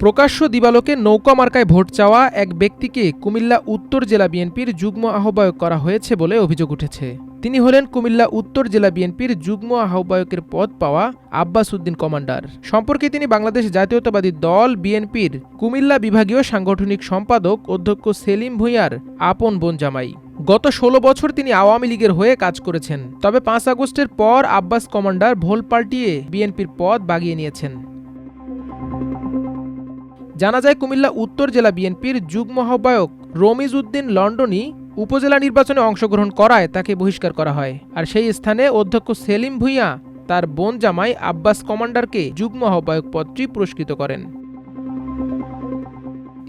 প্রকাশ্য দিবালোকে নৌকা মার্কায় ভোট চাওয়া এক ব্যক্তিকে কুমিল্লা উত্তর জেলা বিএনপির যুগ্ম আহ্বায়ক করা হয়েছে বলে অভিযোগ উঠেছে। তিনি হলেন কুমিল্লা উত্তর জেলা বিএনপির যুগ্ম আহ্বায়কের পদ পাওয়া আব্বাস উদ্দিন কমান্ডার। সম্পর্কে তিনি বাংলাদেশ জাতীয়তাবাদী দল বিএনপির কুমিল্লা বিভাগীয় সাংগঠনিক সম্পাদক অধ্যক্ষ সেলিম ভূঁইয়ার আপন বোন জামাই। গত ১৬ বছর তিনি আওয়ামী লীগের হয়ে কাজ করেছেন। তবে ৫ আগস্টের পর আব্বাস কমান্ডার ভোল পাল্টিয়ে বিএনপির পদ বাগিয়ে নিয়েছেন। জানা যায়, কুমিল্লা উত্তর জেলা বিএনপির যুগ্ম আহ্বায়ক রমিজ উদ্দিন লন্ডনী উপজেলা নির্বাচনে অংশগ্রহণ করায় তাকে বহিষ্কার করা হয়। আর সেই স্থানে অধ্যক্ষ সেলিম ভূঁইয়া তার বোন জামাই আব্বাস কমান্ডারকে যুগ্ম আহ্বায়ক পদটি পুরস্কৃত করেন।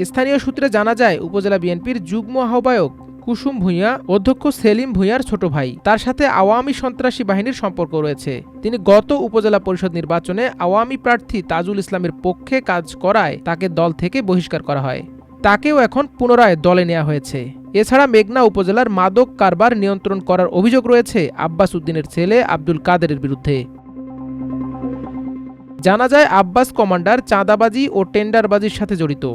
স্থানীয় সূত্রে জানা যায়, উপজেলা বিএনপির যুগ্ম আহ্বায়ক কুসুম ভূঁইয়া অধ্যক্ষ সেলিম ভূঁইয়ার ছোট ভাই। তার সাথে আওয়ামী সন্ত্রাসী বাহিনীর সম্পর্ক রয়েছে। তিনি গত উপজেলা পরিষদ নির্বাচনে আওয়ামী প্রার্থী তাজুল ইসলামের পক্ষে কাজ করায় তাকে দল থেকে বহিষ্কার করা হয়। তাকেও এখন পুনরায় দলে নেওয়া হয়েছে। এছাড়া মেঘনা উপজেলার মাদক কারবার নিয়ন্ত্রণ করার অভিযোগ রয়েছে আব্বাস উদ্দিনের ছেলে আব্দুল কাদেরের বিরুদ্ধে। জানা যায়, আব্বাস কমান্ডার চাঁদাবাজি ও টেন্ডারবাজির সাথে জড়িত।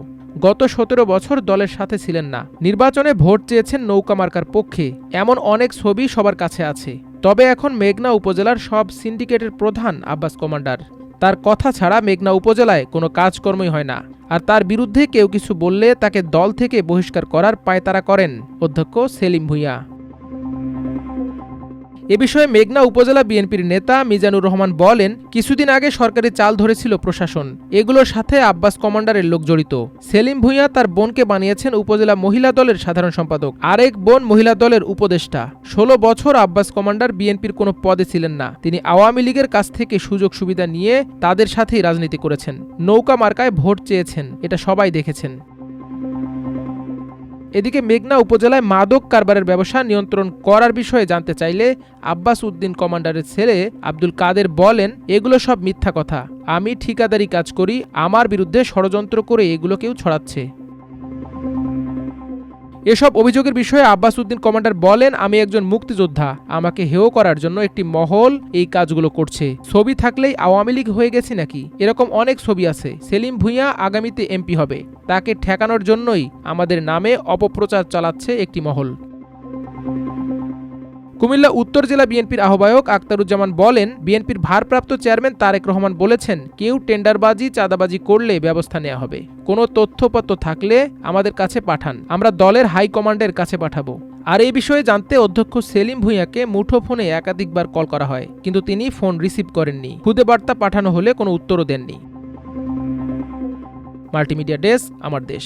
গত ১৭ বছর দলের সাথে ছিলেন না। নির্বাচনে ভোট চেয়েছেন নৌকা মার্কার পক্ষে, এমন অনেক ছবি সবার কাছে আছে। তবে এখন মেঘনা উপজেলার সব সিন্ডিকেটের প্রধান আব্বাস কমান্ডার। তার কথা ছাড়া মেঘনা উপজেলায় কোনো কাজকর্মই হয় না। আর তার বিরুদ্ধে কেউ কিছু বললে তাকে দল থেকে বহিষ্কার করার পায়তারা করেন অধ্যক্ষ সেলিম ভূঁইয়া। এ বিষয়ে মেঘনা উপজেলা বিএনপির নেতা মিজানুর রহমান বলেন, কিছুদিন আগে সরকারি চাল ধরেছিল প্রশাসন। এগুলোর সাথে আব্বাস কমান্ডারের লোক জড়িত। সেলিম ভূঁইয়া তার বোনকে বানিয়েছেন উপজেলা মহিলা দলের সাধারণ সম্পাদক, আরেক বোন মহিলা দলের উপদেষ্টা। ১৬ বছর আব্বাস কমান্ডার বিএনপির কোনো পদে ছিলেন না। তিনি আওয়ামী লীগের কাছ থেকে সুযোগ সুবিধা নিয়ে তাদের সাথেই রাজনীতি করেছেন। নৌকা মার্কায় ভোট চেয়েছেন, এটা সবাই দেখেছেন। এদিকে মেঘনা উপজেলায় মাদক কারবারের ব্যবসা নিয়ন্ত্রণ করার বিষয়ে জানতে চাইলে আব্বাস উদ্দিন কমান্ডারের ছেলে আব্দুল কাদের বলেন, এগুলো সব মিথ্যা কথা। আমি ঠিকাদারি কাজ করি, আমার বিরুদ্ধে ষড়যন্ত্র করে এগুলো কেউ ছড়াচ্ছে। এসব অভিযোগের বিষয়ে আব্বাস উদ্দিন কমান্ডার বলেন, আমি একজন মুক্তিযোদ্ধা। আমাকে হেয় করার জন্য একটি মহল এই কাজগুলো করছে। ছবি থাকলেই আওয়ামী লীগ হয়ে গেছি নাকি? এরকম অনেক ছবি আছে। সেলিম ভূঁইয়া আগামীতে এমপি হবে, তাকে ঠেকানোর জন্যই আমাদের নামে অপপ্রচার চালাচ্ছে একটি মহল। কুমিল্লা উত্তর জেলা বিএনপির আহ্বায়ক আখতারুজ্জামান বলেন, বিএনপির ভারপ্রাপ্ত চেয়ারম্যান তারেক রহমান বলেছেন, কেউ টেন্ডারবাজি চাঁদাবাজি করলে ব্যবস্থা নেওয়া হবে। কোনো তথ্যপত্র থাকলে আমাদের কাছে পাঠান, আমরা দলের হাইকমান্ডের কাছে পাঠাবো। আর এই বিষয়ে জানতে অধ্যক্ষ সেলিম ভূঁইয়াকে মুঠোফোনে একাধিকবার কল করা হয়, কিন্তু তিনি ফোন রিসিভ করেননি। খুদে বার্তা পাঠানো হলে কোনো উত্তরও দেননি। মাল্টিমিডিয়া ডেস্ক, আমার দেশ।